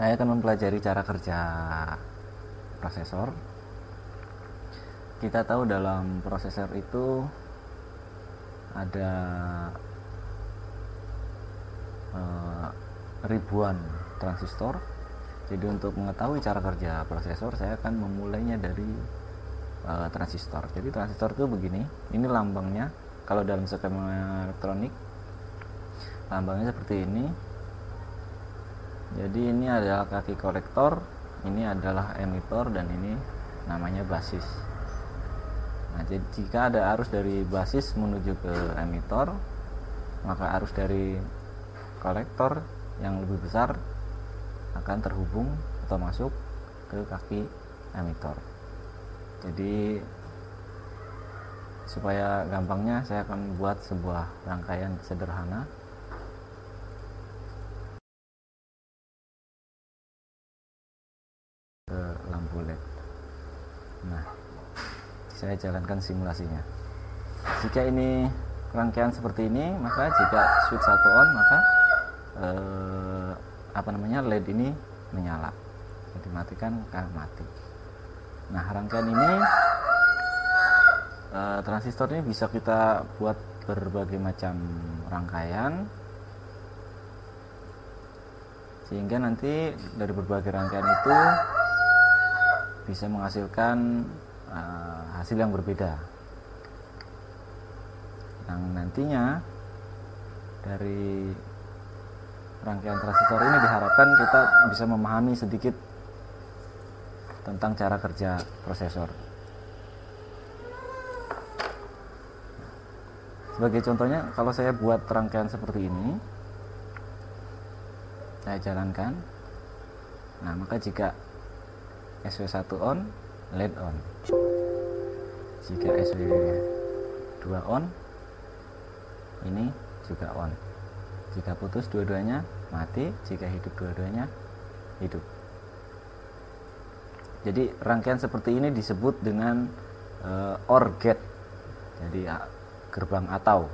Saya akan mempelajari cara kerja prosesor. Kita tahu dalam prosesor itu ada ribuan transistor. Jadi untuk mengetahui cara kerja prosesor, saya akan memulainya dari transistor. Jadi transistor itu begini, ini lambangnya. Kalau dalam skema elektronik, lambangnya seperti ini. Jadi ini adalah kaki kolektor, ini adalah emitor, dan ini namanya basis. Nah, jadi jika ada arus dari basis menuju ke emitor, maka arus dari kolektor yang lebih besar akan terhubung atau masuk ke kaki emitor. Jadi supaya gampangnya, saya akan buat sebuah rangkaian sederhana. Ke lampu LED. Nah, saya jalankan simulasinya. Jika ini rangkaian seperti ini, maka jika switch 1 on, maka LED ini menyala. Jadi matikan, mati. Nah, rangkaian ini transistor ini bisa kita buat berbagai macam rangkaian, sehingga nanti dari berbagai rangkaian itu bisa menghasilkan hasil yang berbeda. Yang nantinya dari rangkaian transistor ini diharapkan kita bisa memahami sedikit tentang cara kerja prosesor. Sebagai contohnya, kalau saya buat rangkaian seperti ini, saya jalankan. Nah, maka jika SW1 on, LED on. Jika SW2 on, ini juga on. Jika putus dua-duanya, mati. Jika hidup dua-duanya, hidup. Jadi rangkaian seperti ini disebut dengan OR gate. Jadi gerbang atau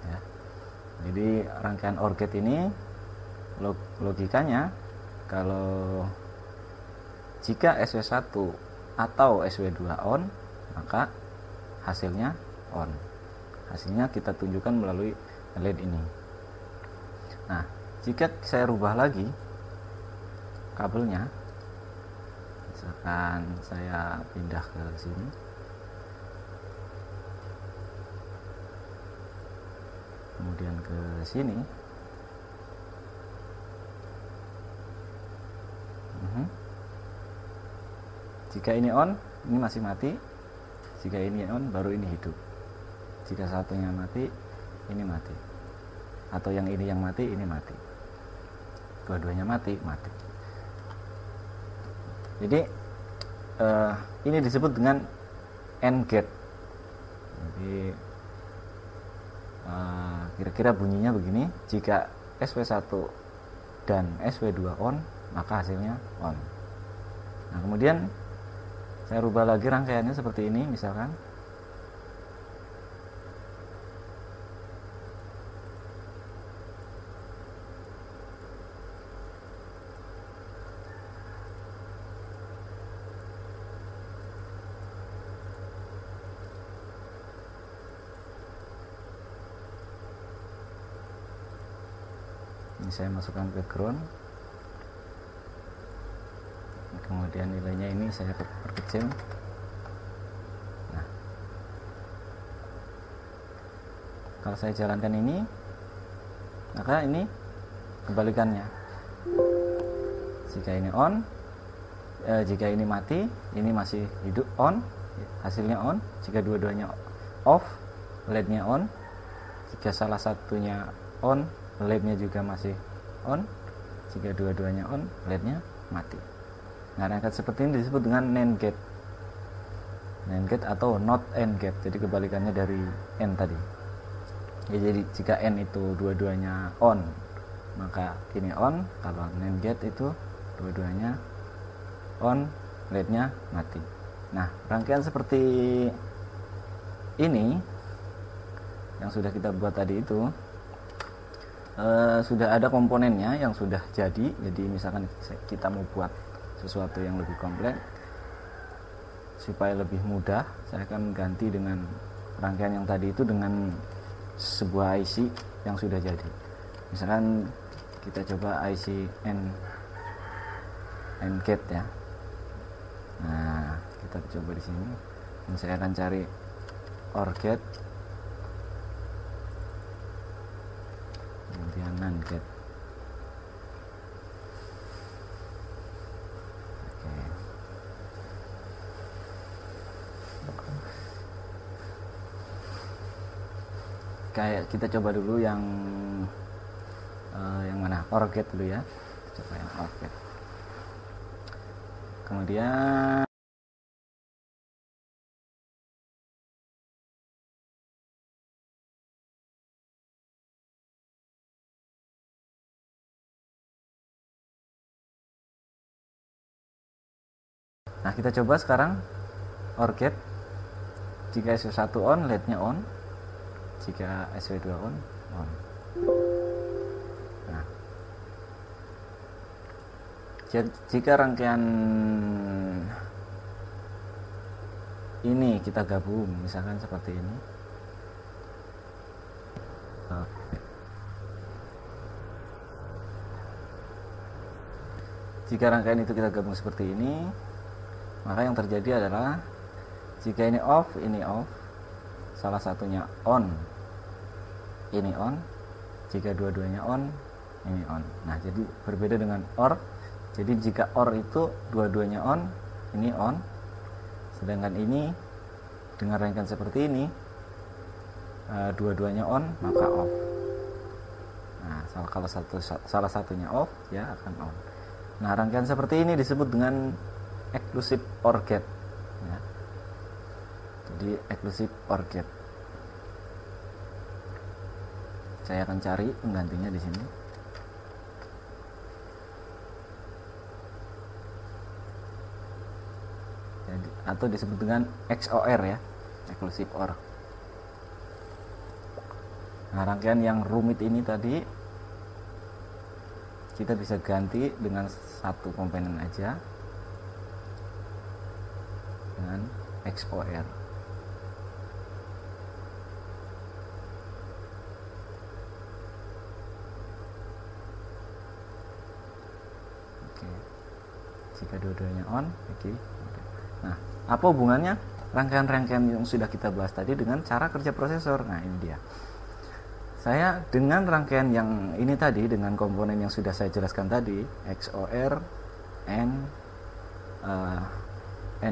ya. Jadi rangkaian OR gate ini logikanya, kalau jika SW1 atau SW2 on, maka hasilnya on. Hasilnya kita tunjukkan melalui LED ini. Nah, jika saya rubah lagi kabelnya, misalkan saya pindah ke sini, kemudian ke sini, jika ini on, ini masih mati. Jika ini on, baru ini hidup. Jika satunya mati, ini mati. Atau yang ini yang mati, ini mati. Dua-duanya mati. Jadi ini disebut dengan AND gate. Jadi kira-kira bunyinya begini: jika SW1 dan SW2 on, maka hasilnya on. Nah, kemudian saya rubah lagi rangkaiannya seperti ini, misalkan. Ini saya masukkan ke ground. Kemudian nilainya ini saya perkecil. Nah, kalau saya jalankan ini, maka ini kebalikannya. Jika ini on, jika ini mati, ini masih hidup, on, hasilnya on. Jika dua-duanya off, LED-nya on. Jika salah satunya on, LED-nya juga masih on. Jika dua-duanya on, LED-nya mati. Nah, rangkaian seperti ini disebut dengan NAND gate. NAND gate atau not AND gate. Jadi kebalikannya dari N tadi. Ya, jadi jika N itu dua-duanya on, maka ini on. Kalau NAND gate itu dua-duanya on, LED-nya mati. Nah, rangkaian seperti ini yang sudah kita buat tadi itu sudah ada komponennya yang sudah jadi misalkan kita mau buat sesuatu yang lebih kompleks supaya lebih mudah, saya akan ganti dengan rangkaian yang tadi itu dengan sebuah IC yang sudah jadi. Misalkan kita coba IC NGAT ya. Nah, kita coba di sini. Dan saya akan cari OR gate, kemudian NAND gate. Oke. Kayak kita coba dulu yang mana? OR gate dulu ya. Coba yang OR gate. Kemudian nah, kita coba sekarang OR gate. Jika SW1 on, LED-nya on. Jika SW2 on. Nah, jika rangkaian ini kita gabung, misalkan seperti ini. Jika rangkaian itu kita gabung seperti ini, maka yang terjadi adalah jika ini off, salah satunya on, ini on. Jika dua-duanya on, ini on. Nah, jadi berbeda dengan OR. Jadi jika OR itu dua-duanya on, ini on. Sedangkan ini dengan rangkaian seperti ini, dua-duanya on, maka off. Nah, kalau salah satunya off, ya akan on. Nah, rangkaian seperti ini disebut dengan exclusive OR gate. Ya. Jadi exclusive OR gate. Saya akan cari penggantinya di sini. Jadi, atau disebut dengan XOR ya, exclusive OR. Nah, rangkaian yang rumit ini tadi kita bisa ganti dengan satu komponen aja dengan XOR. Oke. Jika dua-duanya on, oke. Nah, apa hubungannya rangkaian-rangkaian yang sudah kita bahas tadi dengan cara kerja prosesor? Nah, ini dia. Saya dengan rangkaian yang ini tadi, dengan komponen yang sudah saya jelaskan tadi, XOR, AND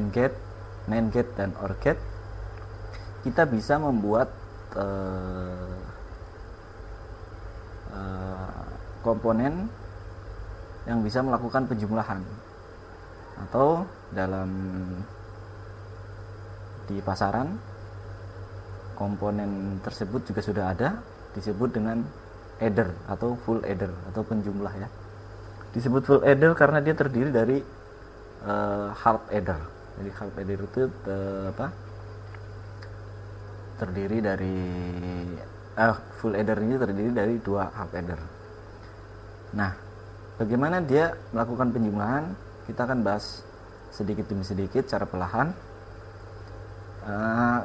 gate, NAND gate, dan OR gate, kita bisa membuat komponen yang bisa melakukan penjumlahan, atau di pasaran komponen tersebut juga sudah ada, disebut dengan adder atau full adder atau penjumlah ya. Disebut full adder karena dia terdiri dari half adder. Jadi half adder itu terdiri dari full adder ini terdiri dari dua half adder. Nah, bagaimana dia melakukan penjumlahan? Kita akan bahas sedikit demi sedikit secara perlahan.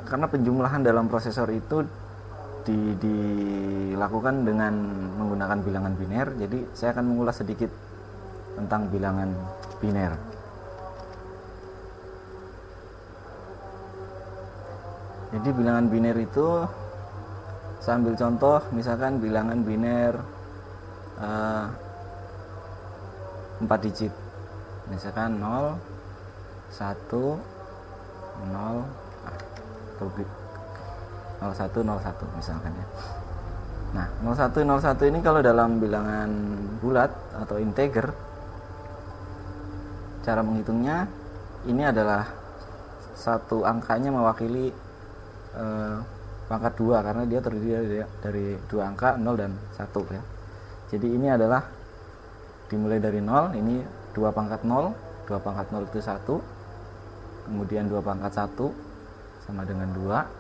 Karena penjumlahan dalam prosesor itu dilakukan dengan menggunakan bilangan biner, jadi saya akan mengulas sedikit tentang bilangan biner. Jadi bilangan biner itu, saya ambil contoh misalkan bilangan biner 4 digit, misalkan 0 1 0 0101 misalkan ya. Nah, 0101 ini kalau dalam bilangan bulat atau integer, cara menghitungnya ini adalah satu angkanya mewakili pangkat 2 karena dia terdiri dari dua angka 0 dan 1 ya. Jadi ini adalah dimulai dari 0, ini 2 pangkat 0, 2 pangkat 0 itu 1, kemudian 2 pangkat 1 sama dengan 2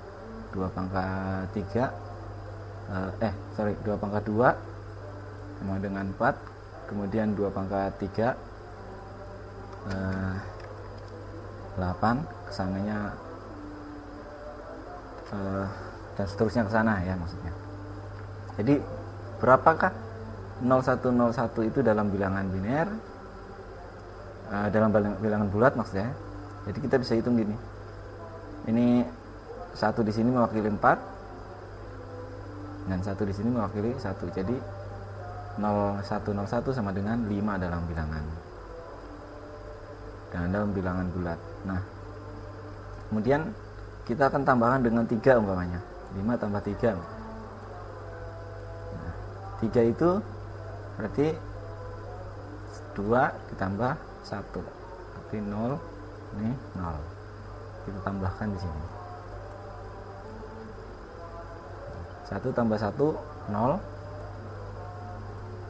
pangkat 3 2 pangkat 2 sama dengan 4, kemudian 2 pangkat 3 8, kesananya dan seterusnya ke sana ya maksudnya. Jadi berapakah 0101 itu dalam bilangan biner, dalam bilangan bulat maksudnya. Jadi kita bisa hitung gini, ini 1 di sini mewakili 4 dan 1 di sini mewakili 1, jadi 0101 sama dengan 5 dalam bilangan dan dalam bilangan bulat. Nah, kemudian kita akan tambahkan dengan 3 umpamanya, 5 tambah 3. Nah, 3 itu berarti 2 ditambah 1, berarti 0, ini 0. Kita tambahkan di sini. 1 tambah 1, 0.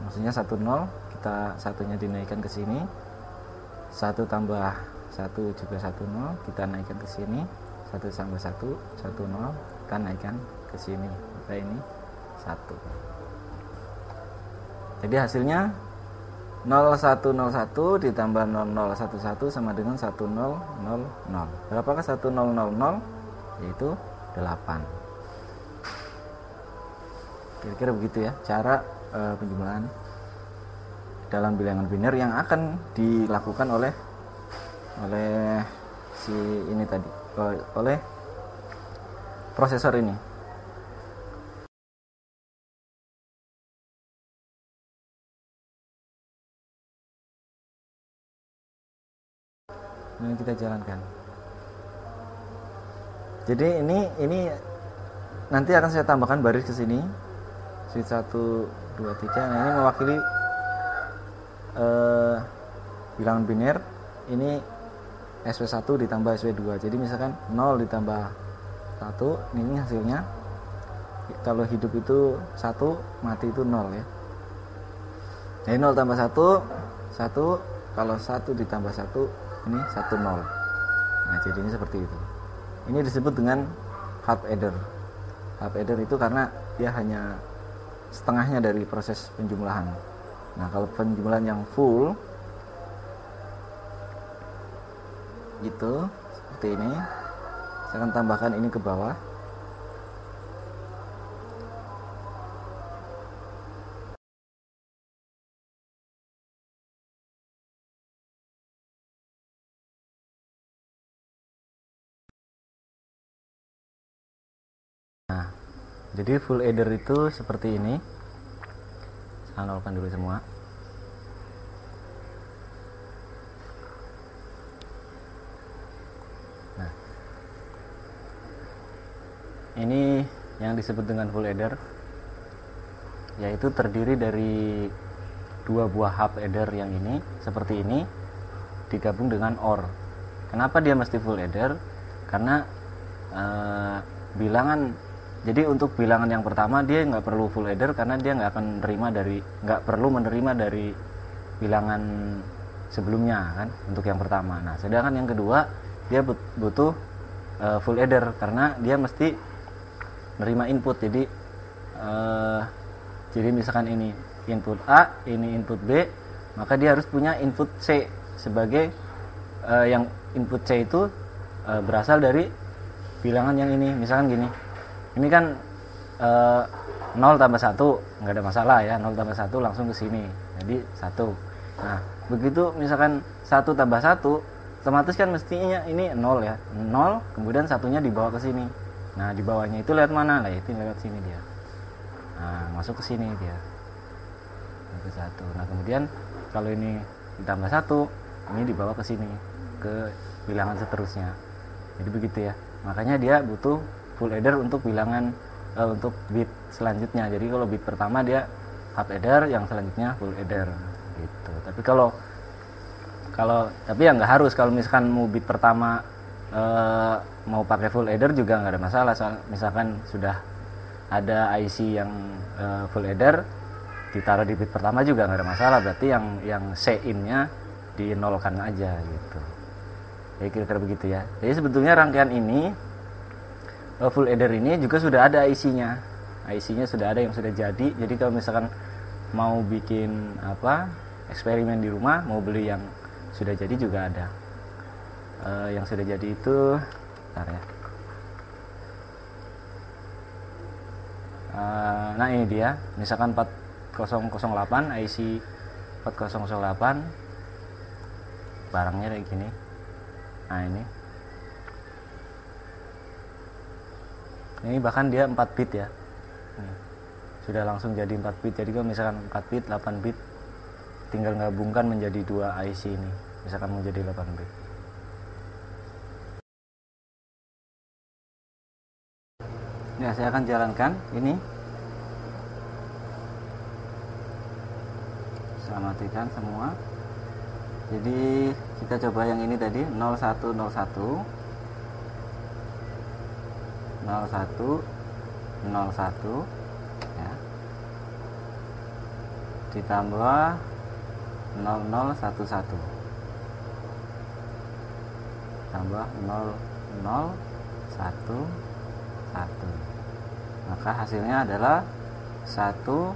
Maksudnya 1, 0, kita satunya dinaikkan ke sini. 1 tambah 1 juga 1, 0, kita naikkan ke sini. 1 tambah 1, 1, 0, kita naikkan ke sini. Maka ini 1. Jadi hasilnya 0101 ditambah 0011 sama dengan 1000. Berapakah 1000? Yaitu 8. Kira-kira begitu ya cara penjumlahan dalam bilangan biner yang akan dilakukan oleh si ini tadi, oleh prosesor ini. Nah, kita jalankan. Jadi ini nanti akan saya tambahkan baris ke sini. Switch 1, 2, 3. Nah, ini mewakili bilangan biner. Ini SW1 ditambah SW2. Jadi misalkan 0 ditambah 1, ini hasilnya. Kalau hidup itu 1, mati itu 0 ya. Jadi 0 tambah 1, 1. Kalau 1 ditambah 1, ini 10. Nah, jadinya seperti itu. Ini disebut dengan half adder. Half adder itu karena dia hanya setengahnya dari proses penjumlahan. Nah, kalau penjumlahan yang full gitu seperti ini, saya akan tambahkan ini ke bawah. Nah, jadi full adder itu seperti ini. Saya nolkan dulu semua. Nah, ini yang disebut dengan full adder, yaitu terdiri dari 2 buah half adder yang ini seperti ini digabung dengan OR. Kenapa dia mesti full adder? Karena jadi untuk bilangan yang pertama dia nggak perlu full adder karena dia nggak perlu menerima dari bilangan sebelumnya kan untuk yang pertama. Nah, sedangkan yang kedua dia butuh full adder karena dia mesti menerima input. Jadi misalkan ini input A, ini input B, maka dia harus punya input C sebagai yang input C itu berasal dari bilangan yang ini. Misalkan gini, ini kan 0 tambah 1 nggak ada masalah ya, 0 tambah 1 langsung ke sini, jadi 1. Nah, begitu misalkan 1 tambah 1, otomatis kan mestinya ini 0 ya, 0, kemudian satunya dibawa ke sini. Nah, di bawahnya itu lewat mana? Lah, itu lewat sini dia. Nah, masuk ke sini dia. Ke 1. Nah, kemudian kalau ini ditambah 1, ini dibawa ke sini, ke bilangan seterusnya. Jadi begitu ya. Makanya dia butuh full adder untuk bilangan untuk bit selanjutnya. Jadi kalau bit pertama dia half adder, yang selanjutnya full adder gitu. Tapi tapi ya nggak harus. Kalau misalkan mau bit pertama mau pakai full adder juga nggak ada masalah. Misalkan sudah ada IC yang full adder ditaruh di bit pertama juga nggak ada masalah. Berarti yang C-in-nya dinolkan aja gitu. Jadi kira-kira begitu ya. Jadi sebetulnya rangkaian ini full adder ini juga sudah ada IC-nya. IC-nya sudah ada yang sudah jadi. Jadi kalau misalkan mau bikin eksperimen di rumah, mau beli yang sudah jadi juga ada. Yang sudah jadi itu bentar ya. Nah ini dia, misalkan 4008 IC 4008 barangnya kayak gini. Nah ini bahkan dia 4 bit ya. Sudah langsung jadi 4 bit. Jadi kalau misalkan 4 bit, 8 bit, tinggal gabungkan menjadi 2 IC ini, misalkan menjadi 8 bit. Ya, saya akan jalankan ini. Saya matikan semua. Jadi kita coba yang ini tadi 0101 ya. Ditambah 0011 tambah 0011, maka hasilnya adalah 1000,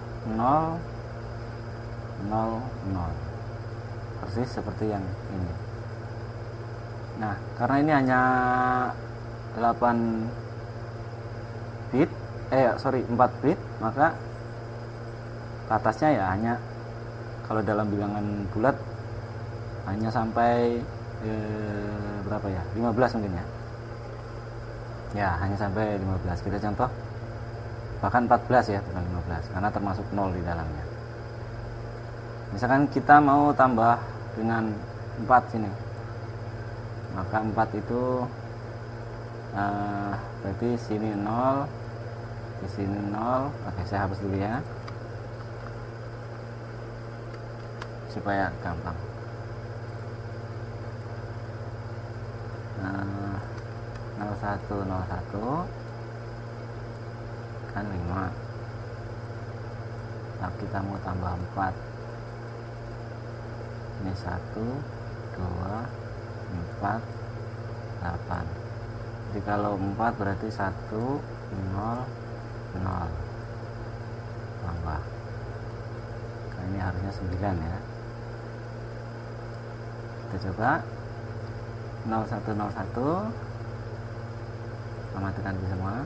persis seperti yang ini. Nah, karena ini hanya 4 bit, 4 bit, maka atasnya ya hanya, kalau dalam bilangan bulat hanya sampai berapa ya, 15 mungkin ya. Ya, hanya sampai 15. Kita contoh bahkan 14 ya, bukan 15, karena termasuk 0 di dalamnya. Misalkan kita mau tambah dengan 4 sini, maka 4 itu berarti sini 0, di sini 0. Oke, saya hapus dulu ya supaya gampang. 0101 kan 5. Nah, kita mau tambah 4, ini 1, 2, 4, 8. Jadi kalau 4 berarti 1, 0, 0 tambah. Nah, ini harusnya 9 ya. Kita coba 0101, matikan di semua.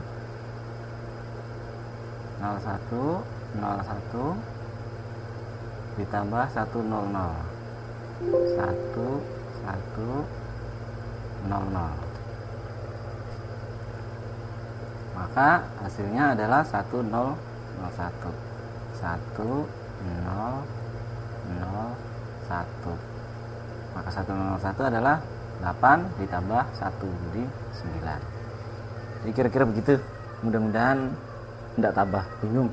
0101 ditambah 100, 1100, maka hasilnya adalah 1001. Maka 101 adalah 8 ditambah 1, jadi 9. Jadi kira-kira begitu. Mudah-mudahan tidak tambah bingung.